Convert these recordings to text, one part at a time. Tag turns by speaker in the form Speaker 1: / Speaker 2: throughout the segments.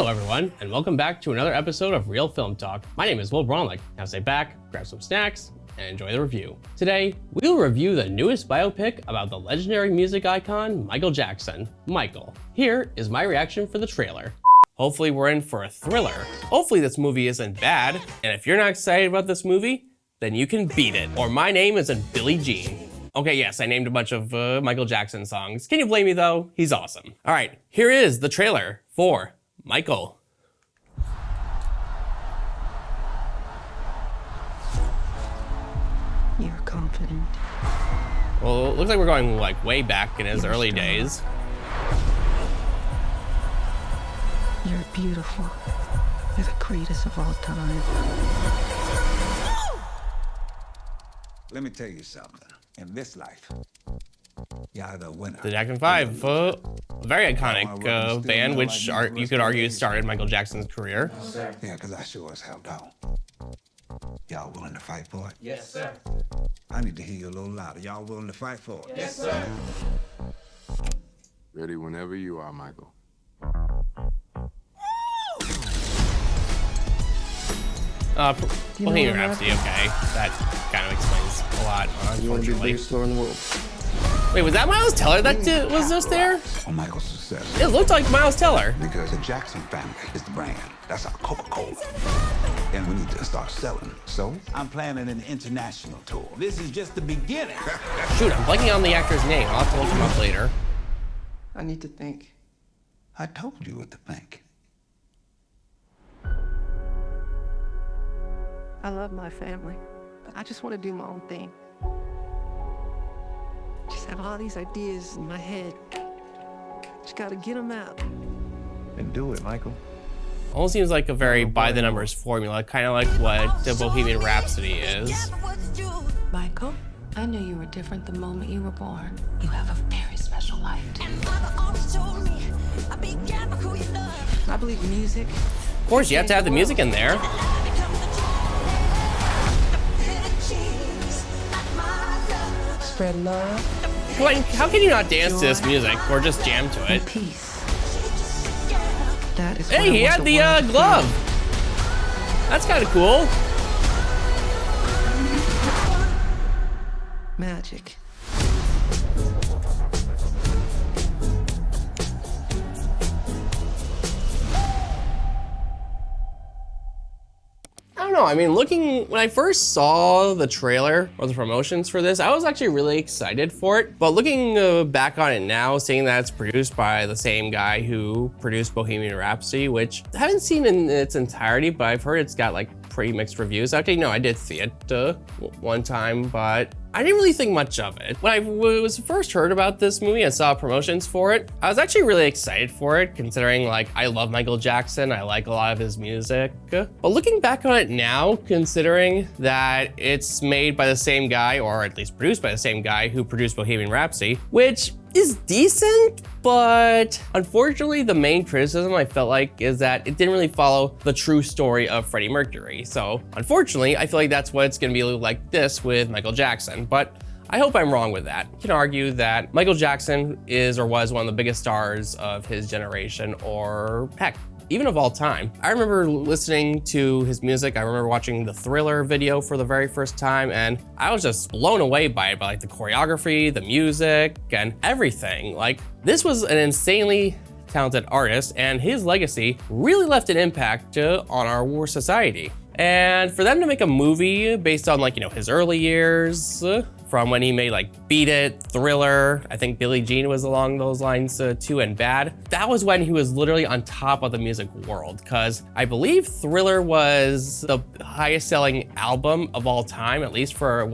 Speaker 1: Hello everyone, and welcome back to another episode of Real Film Talk. My name is Will Bronlick. Now sit back, grab some snacks, and enjoy the review. Today, we'll review the newest biopic about the legendary music icon, Michael Jackson, Michael. Here is my reaction for the trailer. Hopefully we're in for a thriller. Hopefully this movie isn't bad, and if you're not excited about this movie, then you can beat it. Or My Name Isn't Billie Jean. Okay, yes, I named a bunch of Michael Jackson songs. Can you blame me though? He's awesome. All right, here is the trailer for Michael.
Speaker 2: You're confident.
Speaker 1: Well, it looks like we're going like way back in his early days.
Speaker 2: You're beautiful. You're the greatest of all time.
Speaker 3: Let me tell you something. In this life, you're the winner.
Speaker 1: The Jackson 5, a very iconic band, which you could argue started Michael Jackson's career.
Speaker 3: Yeah, because I sure as hell don't. Y'all willing to fight for it?
Speaker 4: Yes, sir.
Speaker 3: I need to hear you a little louder. Y'all willing to fight for it?
Speaker 4: Yes, sir.
Speaker 5: Ready whenever you are, Michael.
Speaker 1: Bohemian Rhapsody, okay. That kind of explains a lot,
Speaker 4: You want to be the
Speaker 1: unfortunately.
Speaker 4: biggest star in the world?
Speaker 1: Wait, was that Miles Teller that was just there?
Speaker 3: On Michael's success.
Speaker 1: It looked like Miles Teller.
Speaker 3: Because the Jackson family is the brand. That's our Coca-Cola. And we need to start selling. So I'm planning an international tour. This is just the beginning.
Speaker 1: Shoot, I'm blanking on the actor's name. I'll have to look him up later.
Speaker 2: I need to think.
Speaker 3: I told you what to think.
Speaker 2: I love my family, but I just want to do my own thing. Just have all these ideas in my head. Just gotta get them out.
Speaker 4: And do it, Michael.
Speaker 1: Almost seems like a very by-the-numbers formula, kind of like what the Bohemian Rhapsody is.
Speaker 6: Michael, I knew you were different the moment you were born. You have a very special life.
Speaker 2: I believe in music.
Speaker 1: Of course, you have to have the music in there.
Speaker 2: Spread love.
Speaker 1: Like, how can you not dance to this music or just jam to it?
Speaker 2: And peace. That is
Speaker 1: Hey, he had the glove. That's kind of cool.
Speaker 2: Magic.
Speaker 1: I don't know, I mean, when I first saw the trailer or the promotions for this, I was actually really excited for it. But looking back on it now, seeing that it's produced by the same guy who produced Bohemian Rhapsody, which I haven't seen in its entirety, but I've heard it's got like pretty mixed reviews. Actually, no, I did see it one time, but I didn't really think much of it. When I was first heard about this movie and saw promotions for it, I was actually really excited for it, considering like I love Michael Jackson, I like a lot of his music. But looking back on it now, considering that it's made by the same guy, or at least produced by the same guy who produced Bohemian Rhapsody, which is decent, but unfortunately the main criticism I felt like is that it didn't really follow the true story of Freddie Mercury. So unfortunately, I feel like that's what it's gonna be like this with Michael Jackson, but I hope I'm wrong with that. You can argue that Michael Jackson is or was one of the biggest stars of his generation, or heck, even of all time. I remember listening to his music. I remember watching the Thriller video for the very first time, and I was just blown away by it, by like the choreography, the music, and everything. Like, this was an insanely talented artist, and his legacy really left an impact on our society. And for them to make a movie based on like, you know, his early years, from when he made like Beat It, Thriller, I think Billie Jean was along those lines too, and Bad. That was when he was literally on top of the music world, because I believe Thriller was the highest selling album of all time, at least for a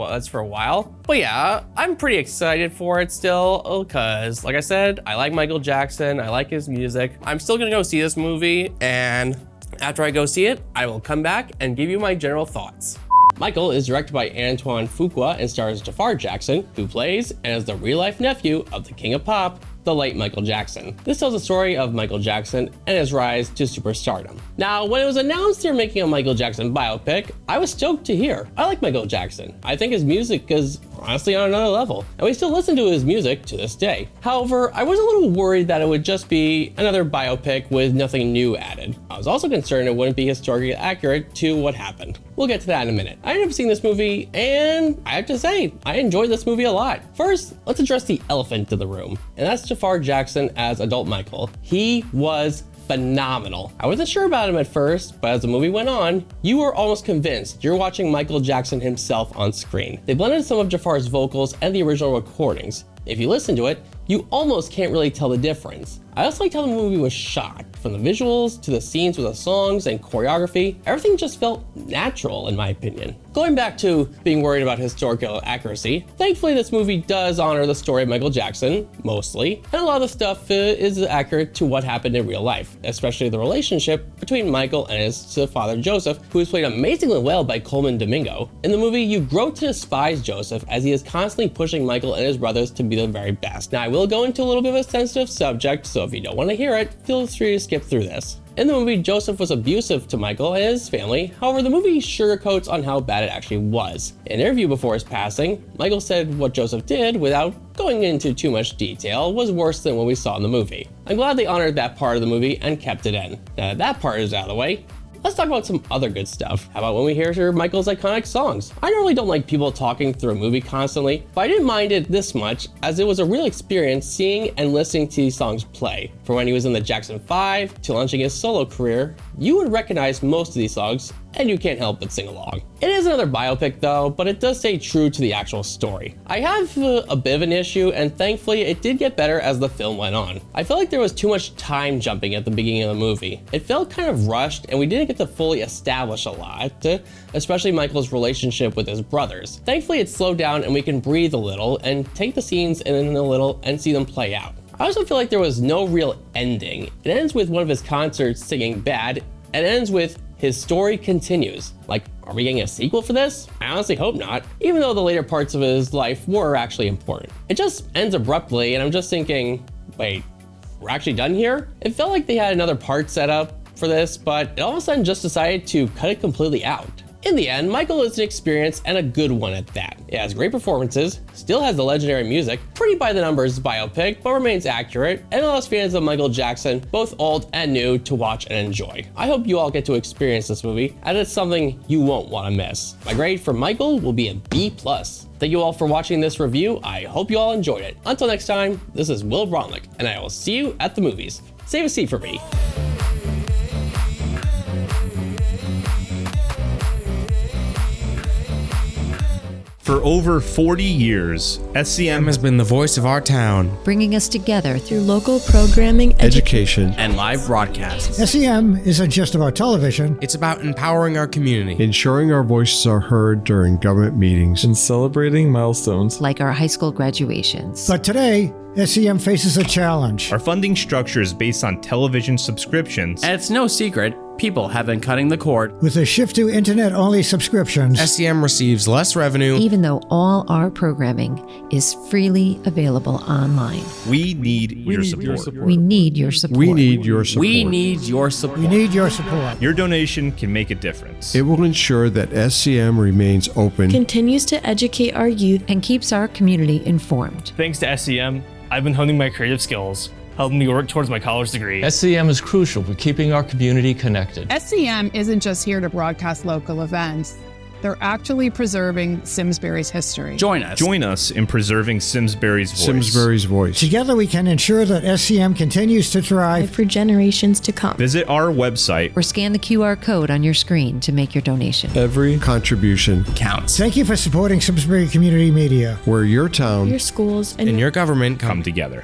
Speaker 1: while. But yeah, I'm pretty excited for it still, because like I said, I like Michael Jackson, I like his music. I'm still gonna go see this movie, and after I go see it, I will come back and give you my general thoughts. Michael is directed by Antoine Fuqua and stars Jafar Jackson, who plays and is the real-life nephew of the king of pop, the late Michael Jackson. This tells the story of Michael Jackson and his rise to superstardom. Now, when it was announced they're making a Michael Jackson biopic, I was stoked to hear. I like Michael Jackson. I think his music is honestly on another level, and we still listen to his music to this day. However, I was a little worried that it would just be another biopic with nothing new added. I was also concerned it wouldn't be historically accurate to what happened. We'll get to that in a minute. I ended up seeing this movie, and I have to say, I enjoyed this movie a lot. First, let's address the elephant in the room, and that's Jafar Jackson as adult Michael. He was phenomenal. I wasn't sure about him at first, but as the movie went on, you were almost convinced you're watching Michael Jackson himself on screen. They blended some of Jafar's vocals and the original recordings. If you listen to it, you almost can't really tell the difference. I also liked how the movie was shot. From the visuals to the scenes with the songs and choreography, everything just felt natural in my opinion. Going back to being worried about historical accuracy, thankfully this movie does honor the story of Michael Jackson, mostly, and a lot of the stuff is accurate to what happened in real life, especially the relationship between Michael and his father Joseph, who is played amazingly well by Coleman Domingo. In the movie, you grow to despise Joseph as he is constantly pushing Michael and his brothers to be the very best. Now I will go into a little bit of a sensitive subject, so if you don't want to hear it, feel free to skip through this. In the movie, Joseph was abusive to Michael and his family. However, the movie sugarcoats on how bad it actually was. In an interview before his passing, Michael said what Joseph did, without going into too much detail, was worse than what we saw in the movie. I'm glad they honored that part of the movie and kept it in. Now that that part is out of the way, let's talk about some other good stuff. How about when we hear Michael's iconic songs? I normally don't like people talking through a movie constantly, but I didn't mind it this much as it was a real experience seeing and listening to these songs play. From when he was in the Jackson 5 to launching his solo career, you would recognize most of these songs and you can't help but sing along. It is another biopic though, but it does stay true to the actual story. I have a bit of an issue, and thankfully it did get better as the film went on. I felt like there was too much time jumping at the beginning of the movie. It felt kind of rushed and we didn't get to fully establish a lot, especially Michael's relationship with his brothers. Thankfully it slowed down and we can breathe a little and take the scenes in a little and see them play out. I also feel like there was no real ending. It ends with one of his concerts singing Bad, and it ends with his story continues. Like, are we getting a sequel for this? I honestly hope not, even though the later parts of his life were actually important. It just ends abruptly, and I'm just thinking, wait, we're actually done here? It felt like they had another part set up for this, but it all of a sudden just decided to cut it completely out. In the end, Michael is an experience and a good one at that. It has great performances, still has the legendary music, pretty by the numbers biopic, but remains accurate, and allows fans of Michael Jackson, both old and new, to watch and enjoy. I hope you all get to experience this movie, as it's something you won't want to miss. My grade for Michael will be a B+. Thank you all for watching this review. I hope you all enjoyed it. Until next time, this is Will Bronlick, and I will see you at the movies. Save a seat for me.
Speaker 5: For over 40 years, SCM
Speaker 7: has been the voice of our town,
Speaker 8: bringing us together through local programming,
Speaker 7: education,
Speaker 1: and live broadcasts.
Speaker 9: SCM isn't just about television.
Speaker 7: It's about empowering our community,
Speaker 10: ensuring our voices are heard during government meetings,
Speaker 11: and celebrating milestones
Speaker 8: like our high school graduations.
Speaker 9: But today, SCM faces a challenge.
Speaker 5: Our funding structure is based on television subscriptions.
Speaker 1: And it's no secret, people have been cutting the cord.
Speaker 9: With a shift to internet-only subscriptions,
Speaker 7: SCM receives less revenue,
Speaker 8: even though all our programming is freely available online.
Speaker 5: We need your support.
Speaker 8: We need your support.
Speaker 10: We need your support.
Speaker 1: We need your support.
Speaker 9: We need your support.
Speaker 5: Your donation can make a difference.
Speaker 10: It will ensure that SCM remains open,
Speaker 12: continues to educate our youth,
Speaker 8: and keeps our community informed.
Speaker 13: Thanks to SCM, I've been honing my creative skills, helping me work towards my college degree.
Speaker 14: SCM is crucial for keeping our community connected.
Speaker 15: SCM isn't just here to broadcast local events. They're actually preserving Simsbury's history.
Speaker 1: Join us.
Speaker 5: Join us in preserving Simsbury's voice.
Speaker 10: Simsbury's voice.
Speaker 9: Together we can ensure that SCM continues to thrive
Speaker 12: for generations to come.
Speaker 5: Visit our website
Speaker 8: or scan the QR code on your screen to make your donation.
Speaker 10: Every contribution
Speaker 1: counts.
Speaker 9: Thank you for supporting Simsbury Community Media,
Speaker 10: where your town,
Speaker 12: your schools,
Speaker 7: and your government
Speaker 5: come together.